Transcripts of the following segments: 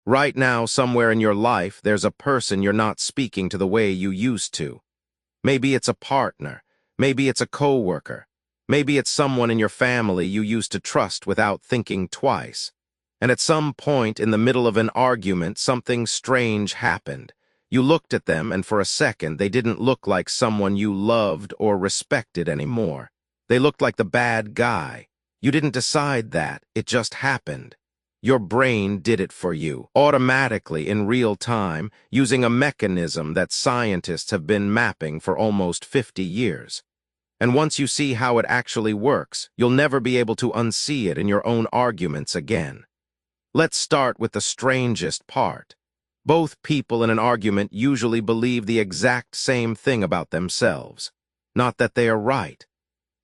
Right now, somewhere in your life, there's a person you're not speaking to the way you used to. Maybe it's a partner. Maybe it's a coworker. Maybe it's someone in your family you used to trust without thinking twice. And at some point in the middle of an argument, something strange happened. You looked at them, and for a second, they didn't look like someone you loved or respected anymore. They looked like the bad guy. You didn't decide that. It just happened. Your brain did it for you, automatically in real time, using a mechanism that scientists have been mapping for almost 50 years. And once you see how it actually works, you'll never be able to unsee it in your own arguments again. Let's start with the strangest part. Both people in an argument usually believe the exact same thing about themselves. Not that they are right.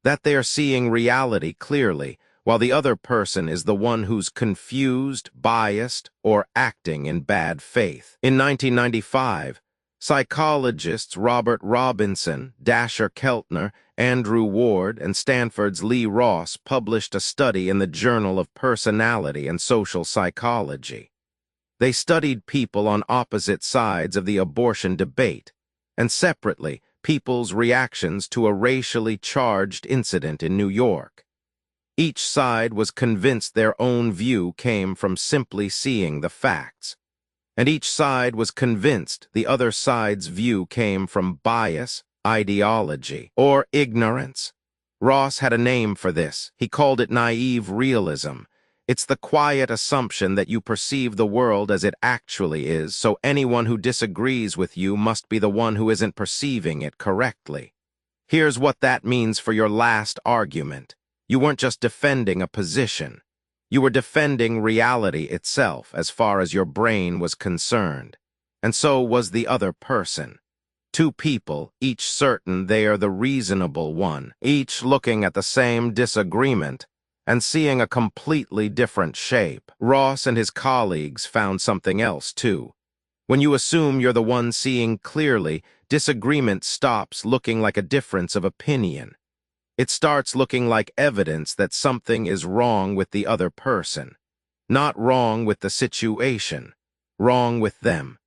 That they are seeing reality clearly, while the other person is the one who's confused, biased, or acting in bad faith. In 1995, psychologists Robert Robinson, Dasher Keltner, Andrew Ward, and Stanford's Lee Ross published a study in the Journal of Personality and Social Psychology. They studied people on opposite sides of the abortion debate, and separately, people's reactions to a racially charged incident in New York. Each side was convinced their own view came from simply seeing the facts, and each side was convinced the other side's view came from bias, ideology, or ignorance. Ross had a name for this. He called it naive realism. It's the quiet assumption that you perceive the world as it actually is, so anyone who disagrees with you must be the one who isn't perceiving it correctly. Here's what that means for your last argument. You weren't just defending a position. You were defending reality itself as far as your brain was concerned. And so was the other person. Two people, each certain they are the reasonable one, each looking at the same disagreement and seeing a completely different shape. Ross and his colleagues found something else, too. When you assume you're the one seeing clearly, disagreement stops looking like a difference of opinion. It starts looking like evidence that something is wrong with the other person. Not wrong with the situation, wrong with them.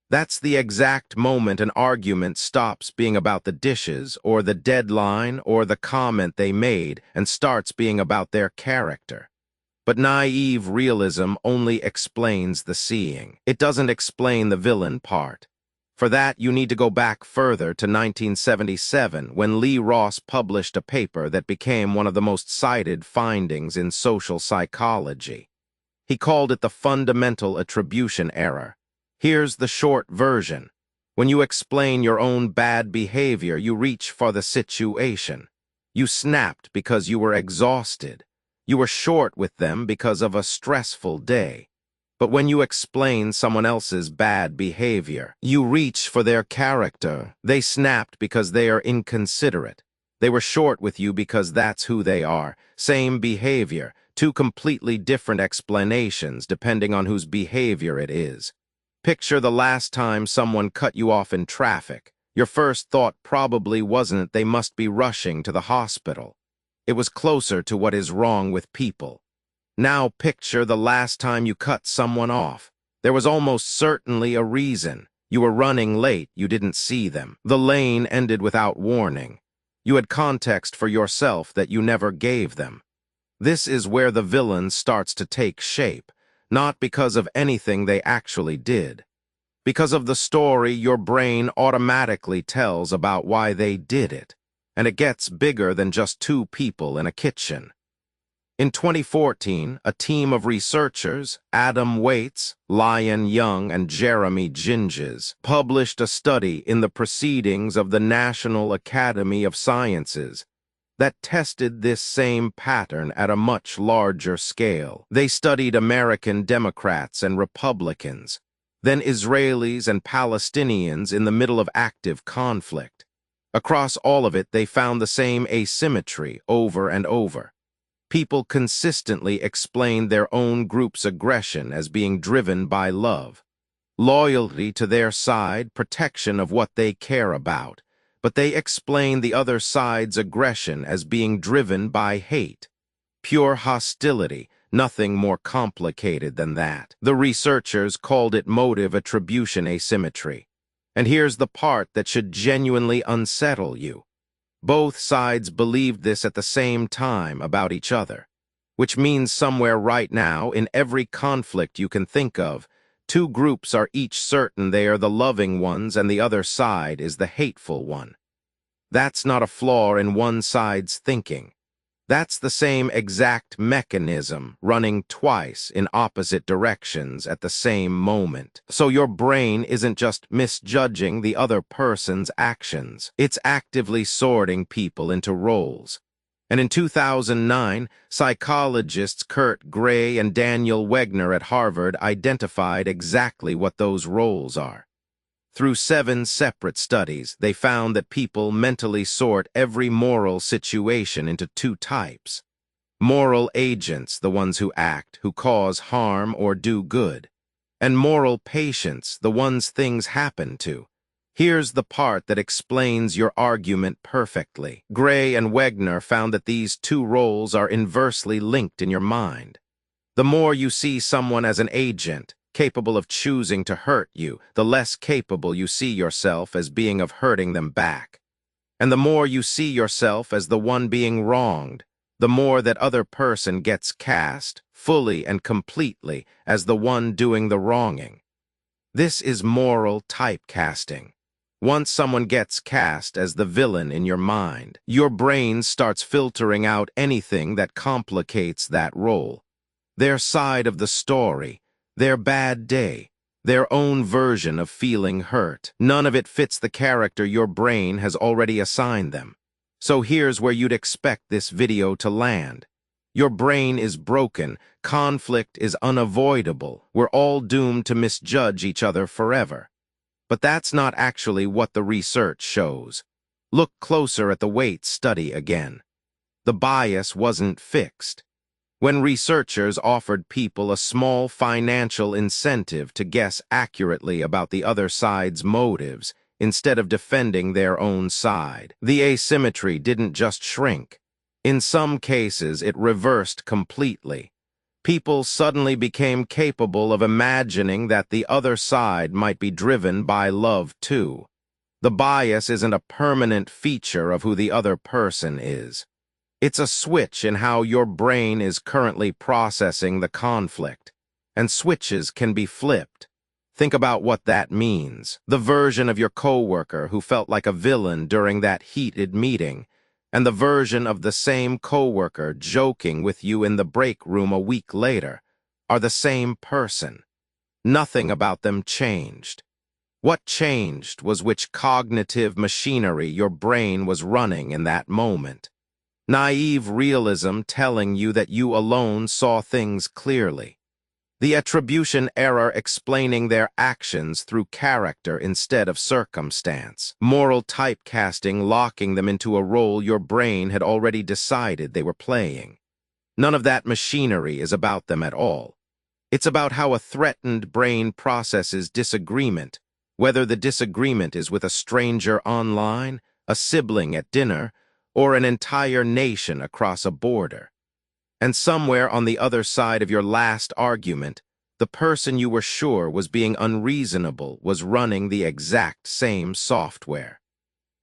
That's the exact moment an argument stops being about the dishes or the deadline or the comment they made and starts being about their character. But naive realism only explains the seeing. It doesn't explain the villain part. For that, you need to go back further to 1977, when Lee Ross published a paper that became one of the most cited findings in social psychology. He called it the fundamental attribution error. Here's the short version. When you explain your own bad behavior, you reach for the situation. You snapped because you were exhausted. You were short with them because of a stressful day. But when you explain someone else's bad behavior, you reach for their character. They snapped because they are inconsiderate. They were short with you because that's who they are. Same behavior, two completely different explanations depending on whose behavior it is. Picture the last time someone cut you off in traffic. Your first thought probably wasn't they must be rushing to the hospital. It was closer to what is wrong with people. Now picture the last time you cut someone off. There was almost certainly a reason. You were running late, you didn't see them. The lane ended without warning. You had context for yourself that you never gave them. This is where the villain starts to take shape, not because of anything they actually did. Because of the story your brain automatically tells about why they did it. And it gets bigger than just two people in a kitchen. In 2014, a team of researchers, Adam Waits, Lion Young, and Jeremy Ginges, published a study in the Proceedings of the National Academy of Sciences that tested this same pattern at a much larger scale. They studied American Democrats and Republicans, then Israelis and Palestinians in the middle of active conflict. Across all of it, they found the same asymmetry over and over. People consistently explained their own group's aggression as being driven by love, loyalty to their side, protection of what they care about, but they explained the other side's aggression as being driven by hate, pure hostility, nothing more complicated than that. The researchers called it motive attribution asymmetry. And here's the part that should genuinely unsettle you. Both sides believed this at the same time about each other, which means somewhere right now, in every conflict you can think of, two groups are each certain they are the loving ones and the other side is the hateful one. That's not a flaw in one side's thinking. That's the same exact mechanism running twice in opposite directions at the same moment. So your brain isn't just misjudging the other person's actions. It's actively sorting people into roles. And in 2009, psychologists Kurt Gray and Daniel Wegner at Harvard identified exactly what those roles are. Through 7 separate studies, they found that people mentally sort every moral situation into 2 types. Moral agents, the ones who act, who cause harm or do good. And moral patients, the ones things happen to. Here's the part that explains your argument perfectly. Gray and Wegner found that these 2 roles are inversely linked in your mind. The more you see someone as an agent, capable of choosing to hurt you, the less capable you see yourself as being of hurting them back. And the more you see yourself as the one being wronged, the more that other person gets cast, fully and completely, as the one doing the wronging. This is moral typecasting. Once someone gets cast as the villain in your mind, your brain starts filtering out anything that complicates that role. Their side of the story, their bad day, their own version of feeling hurt. None of it fits the character your brain has already assigned them. So here's where you'd expect this video to land. Your brain is broken, conflict is unavoidable, we're all doomed to misjudge each other forever. But that's not actually what the research shows. Look closer at the weight study again. The bias wasn't fixed. When researchers offered people a small financial incentive to guess accurately about the other side's motives instead of defending their own side, the asymmetry didn't just shrink. In some cases, it reversed completely. People suddenly became capable of imagining that the other side might be driven by love too. The bias isn't a permanent feature of who the other person is. It's a switch in how your brain is currently processing the conflict. And switches can be flipped. Think about what that means. The version of your coworker who felt like a villain during that heated meeting, and the version of the same coworker joking with you in the break room a week later, are the same person. Nothing about them changed. What changed was which cognitive machinery your brain was running in that moment. Naive realism telling you that you alone saw things clearly. The attribution error explaining their actions through character instead of circumstance. Moral typecasting locking them into a role your brain had already decided they were playing. None of that machinery is about them at all. It's about how a threatened brain processes disagreement, whether the disagreement is with a stranger online, a sibling at dinner, or an entire nation across a border. And somewhere on the other side of your last argument, the person you were sure was being unreasonable was running the exact same software.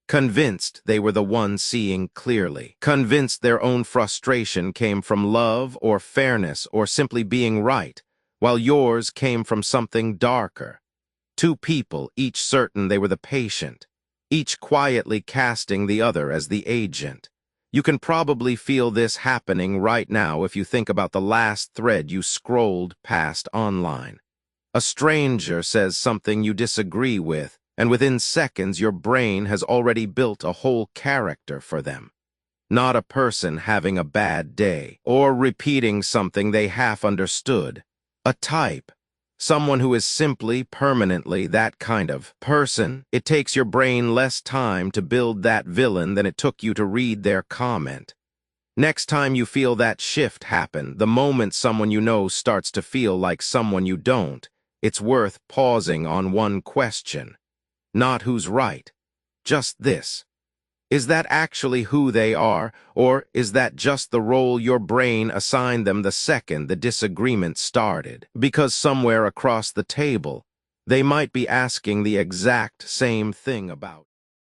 Convinced they were the one seeing clearly. Convinced their own frustration came from love or fairness or simply being right, while yours came from something darker. 2 people, each certain they were the patient, each quietly casting the other as the agent. You can probably feel this happening right now if you think about the last thread you scrolled past online. A stranger says something you disagree with, and within seconds your brain has already built a whole character for them. Not a person having a bad day, or repeating something they half understood. A type. Someone who is simply, permanently that kind of person. It takes your brain less time to build that villain than it took you to read their comment. Next time you feel that shift happen, the moment someone you know starts to feel like someone you don't, it's worth pausing on one question. Not who's right, just this. Is that actually who they are, or is that just the role your brain assigned them the second the disagreement started? Because somewhere across the table, they might be asking the exact same thing about